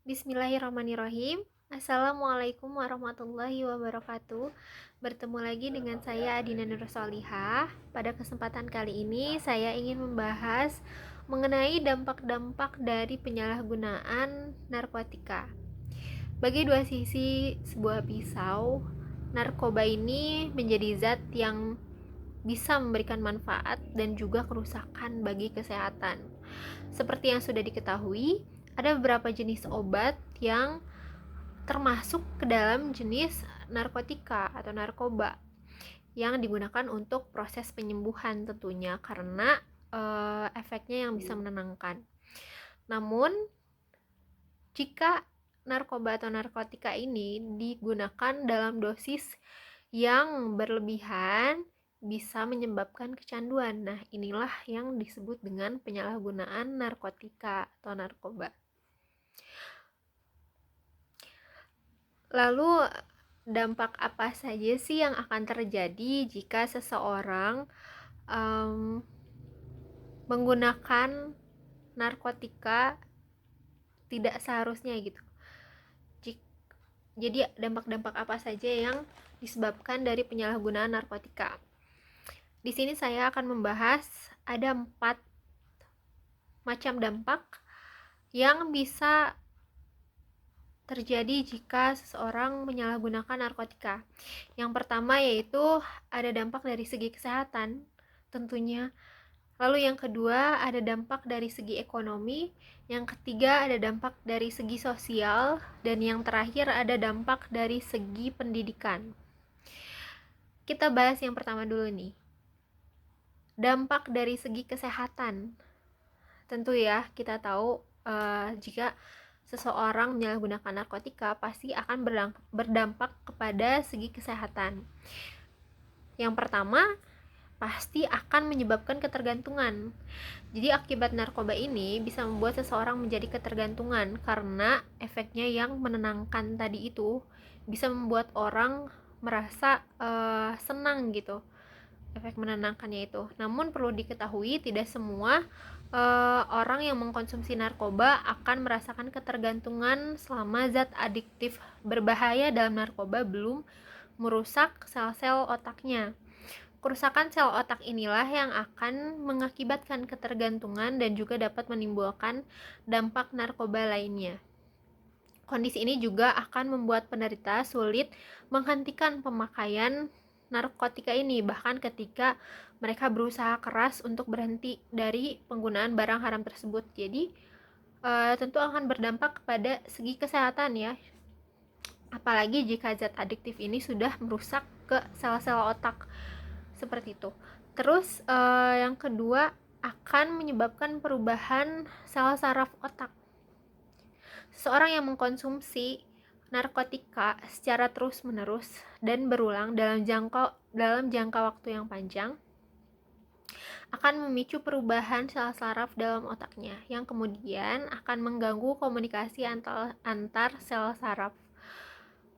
Bismillahirrahmanirrahim. Assalamualaikum warahmatullahi wabarakatuh. Bertemu lagi dengan saya Adina Nursolihah. Pada kesempatan kali ini saya ingin membahas mengenai dampak-dampak dari penyalahgunaan narkotika. Bagi dua sisi sebuah pisau, narkoba ini menjadi zat yang bisa memberikan manfaat dan juga kerusakan bagi kesehatan. Seperti yang sudah diketahui, ada beberapa jenis obat yang termasuk ke dalam jenis narkotika atau narkoba yang digunakan untuk proses penyembuhan tentunya karena efeknya yang bisa menenangkan. Namun, jika narkoba atau narkotika ini digunakan dalam dosis yang berlebihan, bisa menyebabkan kecanduan. Nah, inilah yang disebut dengan penyalahgunaan narkotika atau narkoba. Lalu, dampak apa saja sih yang akan terjadi jika seseorang menggunakan narkotika tidak seharusnya gitu? Jadi dampak-dampak apa saja yang disebabkan dari penyalahgunaan narkotika? Di sini saya akan membahas ada 4 macam dampak yang bisa terjadi jika seseorang menyalahgunakan narkotika. Yang pertama yaitu ada dampak dari segi kesehatan tentunya. Lalu yang kedua ada dampak dari segi ekonomi. Yang ketiga ada dampak dari segi sosial. Dan yang terakhir ada dampak dari segi pendidikan. Kita bahas yang pertama dulu nih. Dampak dari segi kesehatan. Tentu ya, kita tahu jika seseorang menyalahgunakan narkotika pasti akan berdampak kepada segi kesehatan. Yang pertama, pasti akan menyebabkan ketergantungan. Jadi akibat narkoba ini bisa membuat seseorang menjadi ketergantungan karena efeknya yang menenangkan tadi itu bisa membuat orang merasa senang gitu. Efek menenangkannya itu. Namun perlu diketahui tidak semua orang yang mengkonsumsi narkoba akan merasakan ketergantungan selama zat adiktif berbahaya dalam narkoba belum merusak sel-sel otaknya. Kerusakan sel otak inilah yang akan mengakibatkan ketergantungan dan juga dapat menimbulkan dampak narkoba lainnya. Kondisi ini juga akan membuat penderita sulit menghentikan pemakaian narkotika ini, bahkan ketika mereka berusaha keras untuk berhenti dari penggunaan barang haram tersebut. Jadi tentu akan berdampak kepada segi kesehatan ya, apalagi jika zat adiktif ini sudah merusak ke sel-sel otak seperti itu. Terus yang kedua akan menyebabkan perubahan sel saraf otak. Seseorang yang mengkonsumsi narkotika secara terus-menerus dan berulang dalam jangka waktu yang panjang akan memicu perubahan sel saraf dalam otaknya yang kemudian akan mengganggu komunikasi antar sel saraf.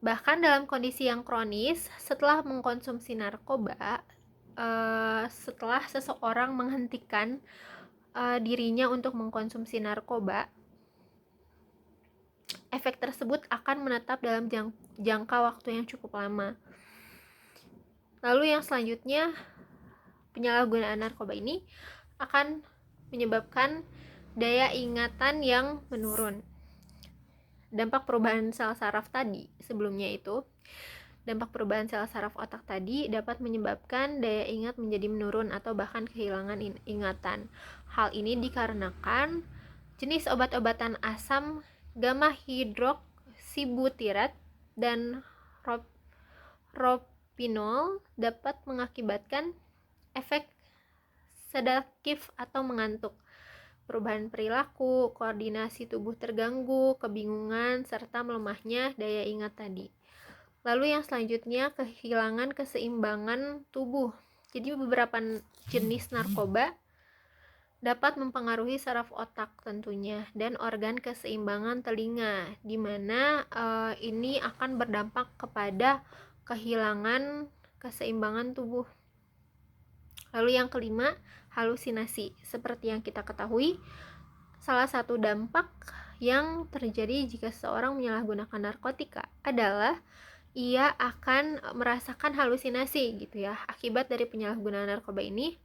Bahkan dalam kondisi yang kronis, setelah mengkonsumsi narkoba, setelah seseorang menghentikan dirinya untuk mengkonsumsi narkoba, efek tersebut akan menetap dalam jangka waktu yang cukup lama. Lalu yang selanjutnya, penyalahgunaan narkoba ini akan menyebabkan daya ingatan yang menurun. Dampak perubahan sel saraf tadi sebelumnya itu, dampak perubahan sel saraf otak tadi dapat menyebabkan daya ingat menjadi menurun atau bahkan kehilangan ingatan. Hal ini dikarenakan jenis obat-obatan asam gamma hidroksibutirat dan ropinol dapat mengakibatkan efek sedatif atau mengantuk, perubahan perilaku, koordinasi tubuh terganggu, kebingungan, serta melemahnya daya ingat tadi. Lalu yang selanjutnya kehilangan keseimbangan tubuh. Jadi beberapa jenis narkoba dapat mempengaruhi saraf otak tentunya dan organ keseimbangan telinga, di mana ini akan berdampak kepada kehilangan keseimbangan tubuh. Lalu yang kelima, halusinasi. Seperti yang kita ketahui, salah satu dampak yang terjadi jika seseorang menyalahgunakan narkotika adalah ia akan merasakan halusinasi gitu ya akibat dari penyalahgunaan narkoba ini,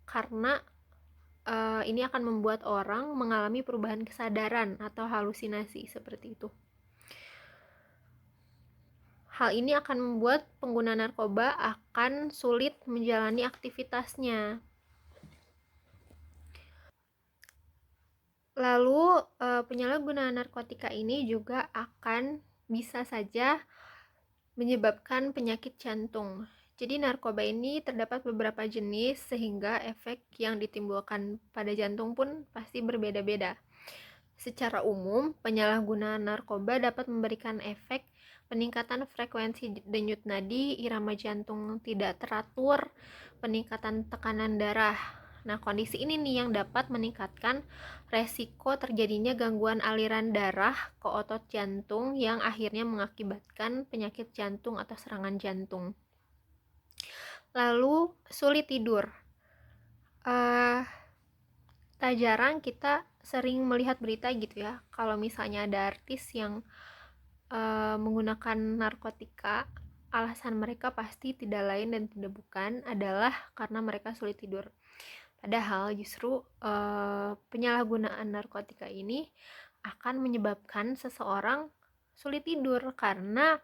karena ini akan membuat orang mengalami perubahan kesadaran atau halusinasi seperti itu. Hal ini akan membuat pengguna narkoba akan sulit menjalani aktivitasnya. Lalu penyalahgunaan narkotika ini juga akan bisa saja menyebabkan penyakit jantung. Jadi narkoba ini terdapat beberapa jenis sehingga efek yang ditimbulkan pada jantung pun pasti berbeda-beda. Secara umum, penyalahgunaan narkoba dapat memberikan efek peningkatan frekuensi denyut nadi, irama jantung tidak teratur, peningkatan tekanan darah. Nah, kondisi ini nih yang dapat meningkatkan resiko terjadinya gangguan aliran darah ke otot jantung yang akhirnya mengakibatkan penyakit jantung atau serangan jantung. Lalu, sulit tidur. Tak jarang kita sering melihat berita gitu ya, kalau misalnya ada artis yang menggunakan narkotika, alasan mereka pasti tidak lain dan tidak bukan adalah karena mereka sulit tidur. Padahal justru penyalahgunaan narkotika ini akan menyebabkan seseorang sulit tidur karena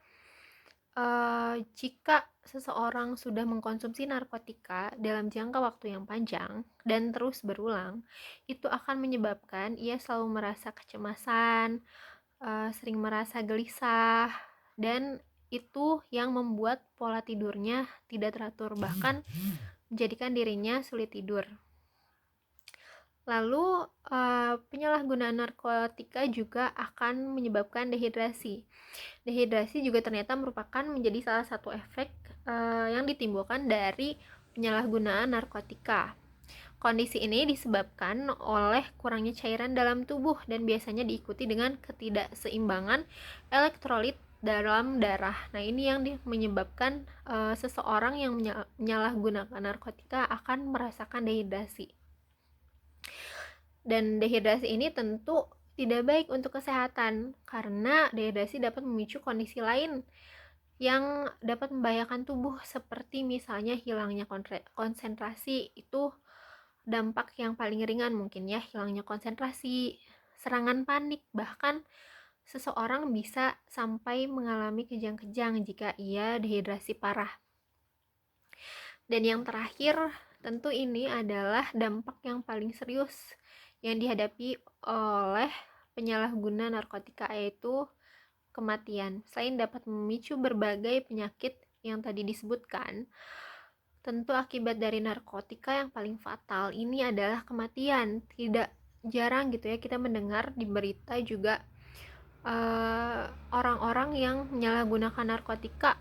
jika seseorang sudah mengkonsumsi narkotika dalam jangka waktu yang panjang dan terus berulang, itu akan menyebabkan ia selalu merasa kecemasan, sering merasa gelisah, dan itu yang membuat pola tidurnya tidak teratur, bahkan menjadikan dirinya sulit tidur. Lalu penyalahgunaan narkotika juga akan menyebabkan dehidrasi. Dehidrasi juga ternyata merupakan menjadi salah satu efek yang ditimbulkan dari penyalahgunaan narkotika. Kondisi ini disebabkan oleh kurangnya cairan dalam tubuh dan biasanya diikuti dengan ketidakseimbangan elektrolit dalam darah. Nah, ini yang menyebabkan seseorang yang menyalahgunakan narkotika akan merasakan dehidrasi. Dan dehidrasi ini tentu tidak baik untuk kesehatan karena dehidrasi dapat memicu kondisi lain yang dapat membahayakan tubuh seperti misalnya hilangnya konsentrasi. Itu dampak yang paling ringan mungkin ya, hilangnya konsentrasi, serangan panik, bahkan seseorang bisa sampai mengalami kejang-kejang jika ia dehidrasi parah. Dan yang terakhir, tentu ini adalah dampak yang paling serius yang dihadapi oleh penyalahguna narkotika, yaitu kematian. Selain dapat memicu berbagai penyakit yang tadi disebutkan, tentu akibat dari narkotika yang paling fatal ini adalah kematian. Tidak jarang gitu ya kita mendengar di berita juga orang-orang yang menyalahgunakan narkotika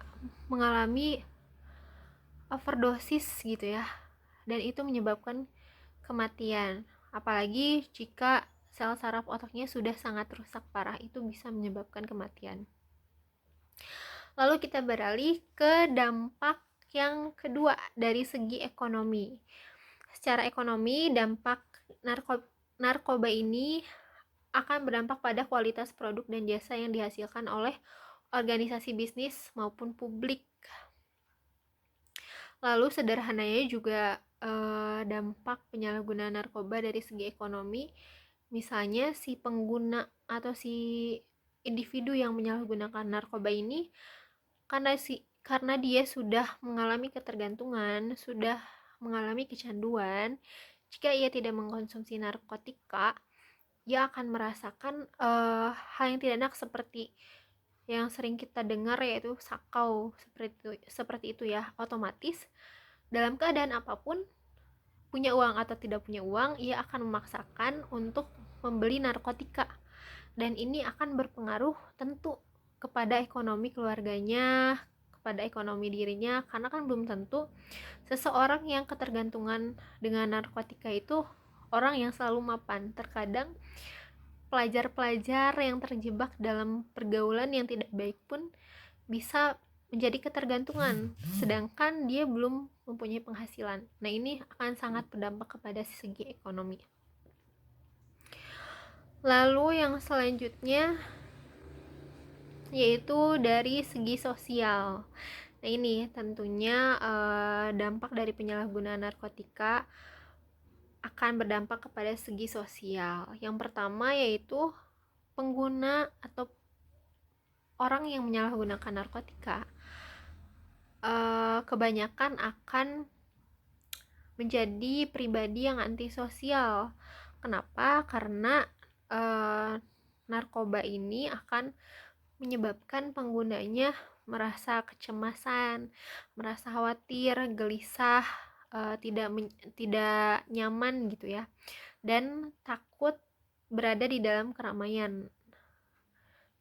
mengalami overdosis gitu ya, dan itu menyebabkan kematian. Apalagi jika sel saraf otaknya sudah sangat rusak parah, itu bisa menyebabkan kematian. Lalu kita beralih ke dampak yang kedua dari segi ekonomi. Secara ekonomi, dampak narkoba ini akan berdampak pada kualitas produk dan jasa yang dihasilkan oleh organisasi bisnis maupun publik. Lalu sederhananya juga dampak penyalahgunaan narkoba dari segi ekonomi, misalnya si pengguna atau si individu yang menyalahgunakan narkoba ini karena dia sudah mengalami ketergantungan, sudah mengalami kecanduan, jika ia tidak mengkonsumsi narkotika, ia akan merasakan hal yang tidak enak seperti yang sering kita dengar, yaitu sakau, seperti itu ya. Otomatis dalam keadaan apapun, punya uang atau tidak punya uang, ia akan memaksakan untuk membeli narkotika, dan ini akan berpengaruh tentu kepada ekonomi keluarganya, kepada ekonomi dirinya, karena kan belum tentu seseorang yang ketergantungan dengan narkotika itu orang yang selalu mapan. Terkadang pelajar-pelajar yang terjebak dalam pergaulan yang tidak baik pun bisa menjadi ketergantungan, sedangkan dia belum mempunyai penghasilan. Nah, ini akan sangat berdampak kepada segi ekonomi. Lalu yang selanjutnya yaitu dari segi sosial. Nah, ini tentunya dampak dari penyalahgunaan narkotika akan berdampak kepada segi sosial. Yang pertama yaitu pengguna atau orang yang menyalahgunakan narkotika kebanyakan akan menjadi pribadi yang antisosial. Kenapa? Karena narkoba ini akan menyebabkan penggunanya merasa kecemasan, merasa khawatir, gelisah, tidak nyaman gitu ya, dan takut berada di dalam keramaian.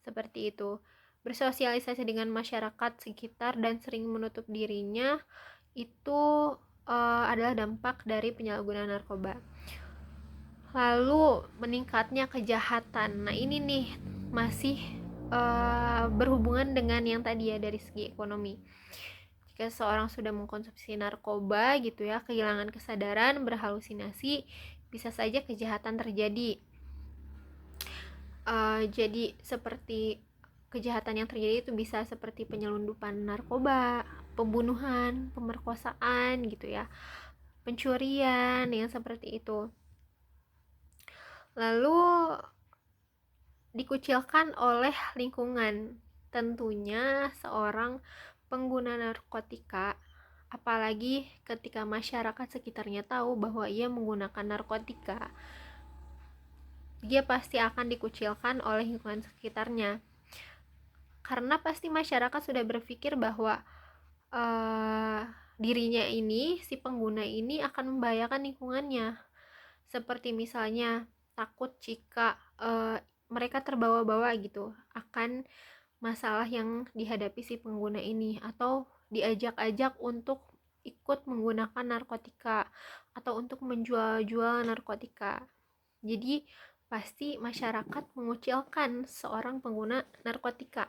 Seperti itu. Bersosialisasi dengan masyarakat sekitar dan sering menutup dirinya itu adalah dampak dari penyalahgunaan narkoba. Lalu meningkatnya kejahatan. Nah, ini nih masih berhubungan dengan yang tadi ya, dari segi ekonomi. Jika seorang sudah mengkonsumsi narkoba gitu ya, kehilangan kesadaran, berhalusinasi, bisa saja kejahatan terjadi. Jadi seperti kejahatan yang terjadi itu bisa seperti penyelundupan narkoba, pembunuhan, pemerkosaan gitu ya, pencurian yang seperti itu. Lalu dikucilkan oleh lingkungan. Tentunya seorang pengguna narkotika, apalagi ketika masyarakat sekitarnya tahu bahwa ia menggunakan narkotika, dia pasti akan dikucilkan oleh lingkungan sekitarnya. Karena pasti masyarakat sudah berpikir bahwa dirinya ini, si pengguna ini akan membahayakan lingkungannya. Seperti misalnya takut jika mereka terbawa-bawa gitu akan masalah yang dihadapi si pengguna ini, atau diajak-ajak untuk ikut menggunakan narkotika atau untuk menjual-jual narkotika. Jadi pasti masyarakat mengucilkan seorang pengguna narkotika.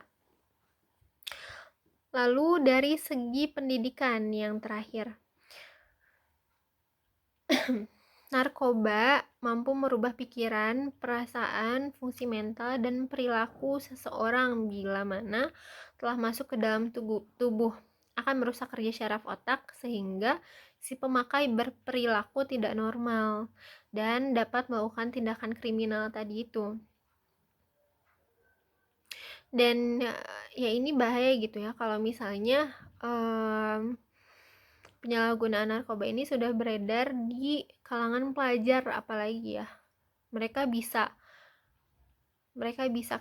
Lalu dari segi pendidikan yang terakhir, narkoba mampu merubah pikiran, perasaan, fungsi mental, dan perilaku seseorang bila mana telah masuk ke dalam tubuh. Akan merusak kerja syaraf otak sehingga si pemakai berperilaku tidak normal dan dapat melakukan tindakan kriminal tadi itu. Dan ya ini bahaya gitu ya kalau misalnya penyalahgunaan narkoba ini sudah beredar di kalangan pelajar, apalagi ya mereka bisa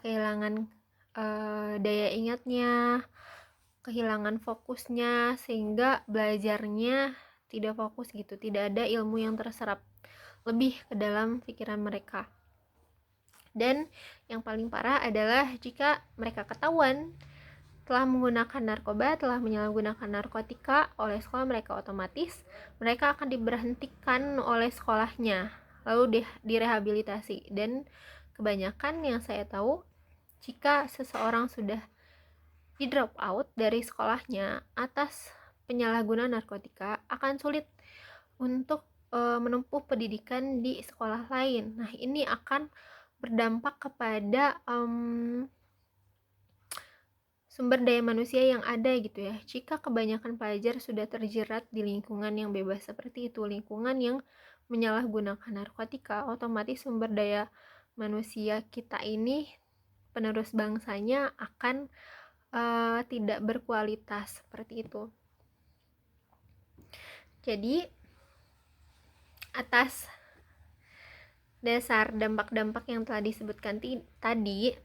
kehilangan daya ingatnya, kehilangan fokusnya, sehingga belajarnya tidak fokus gitu, tidak ada ilmu yang terserap lebih ke dalam pikiran mereka. Dan yang paling parah adalah jika mereka ketahuan telah menggunakan narkoba, telah menyalahgunakan narkotika oleh sekolah mereka, otomatis mereka akan diberhentikan oleh sekolahnya, lalu direhabilitasi. Dan kebanyakan yang saya tahu, jika seseorang sudah di drop out dari sekolahnya atas penyalahgunaan narkotika, akan sulit untuk menempuh pendidikan di sekolah lain. Nah, ini akan berdampak kepada sumber daya manusia yang ada gitu ya. Jika kebanyakan pelajar sudah terjerat di lingkungan yang bebas seperti itu, lingkungan yang menyalahgunakan narkotika, otomatis sumber daya manusia kita ini, penerus bangsanya, akan tidak berkualitas seperti itu. Jadi atas dasar dampak-dampak yang telah disebutkan tadi,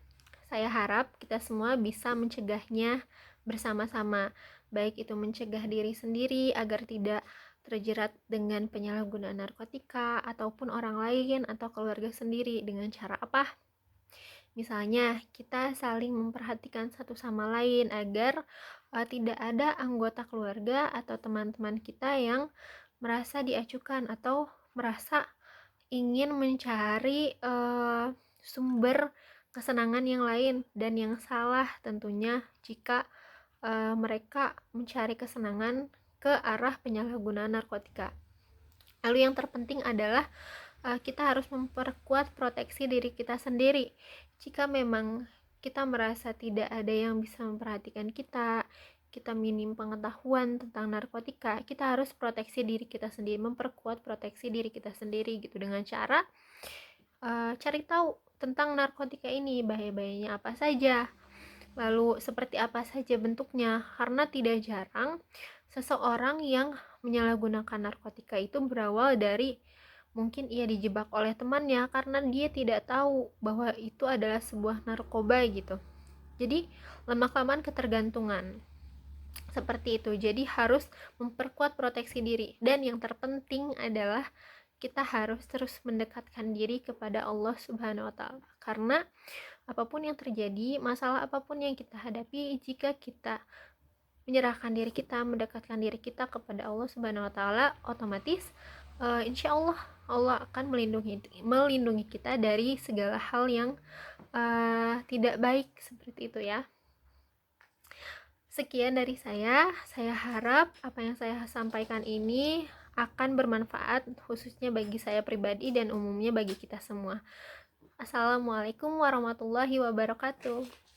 saya harap kita semua bisa mencegahnya bersama-sama, baik itu mencegah diri sendiri agar tidak terjerat dengan penyalahgunaan narkotika, ataupun orang lain atau keluarga sendiri. Dengan cara apa? Misalnya kita saling memperhatikan satu sama lain agar tidak ada anggota keluarga atau teman-teman kita yang merasa diacukan atau merasa ingin mencari sumber kesenangan yang lain, dan yang salah tentunya jika mereka mencari kesenangan ke arah penyalahgunaan narkotika. Lalu yang terpenting adalah kita harus memperkuat proteksi diri kita sendiri. Jika memang kita merasa tidak ada yang bisa memperhatikan kita minim pengetahuan tentang narkotika, kita harus proteksi diri kita sendiri, memperkuat proteksi diri kita sendiri gitu, dengan cara cari tahu tentang narkotika ini, bahaya-bahayanya apa saja, lalu seperti apa saja bentuknya, karena tidak jarang seseorang yang menyalahgunakan narkotika itu berawal dari mungkin ia dijebak oleh temannya karena dia tidak tahu bahwa itu adalah sebuah narkoba gitu. Jadi lama-kelamaan ketergantungan seperti itu. Jadi harus memperkuat proteksi diri, dan yang terpenting adalah kita harus terus mendekatkan diri kepada Allah Subhanahu wa taala. Karena apapun yang terjadi, masalah apapun yang kita hadapi, jika kita menyerahkan diri kita, mendekatkan diri kita kepada Allah Subhanahu wa taala, otomatis insya Allah Allah akan melindungi kita dari segala hal yang tidak baik, seperti itu ya. Sekian dari saya harap apa yang saya sampaikan ini akan bermanfaat khususnya bagi saya pribadi dan umumnya bagi kita semua. Assalamualaikum warahmatullahi wabarakatuh.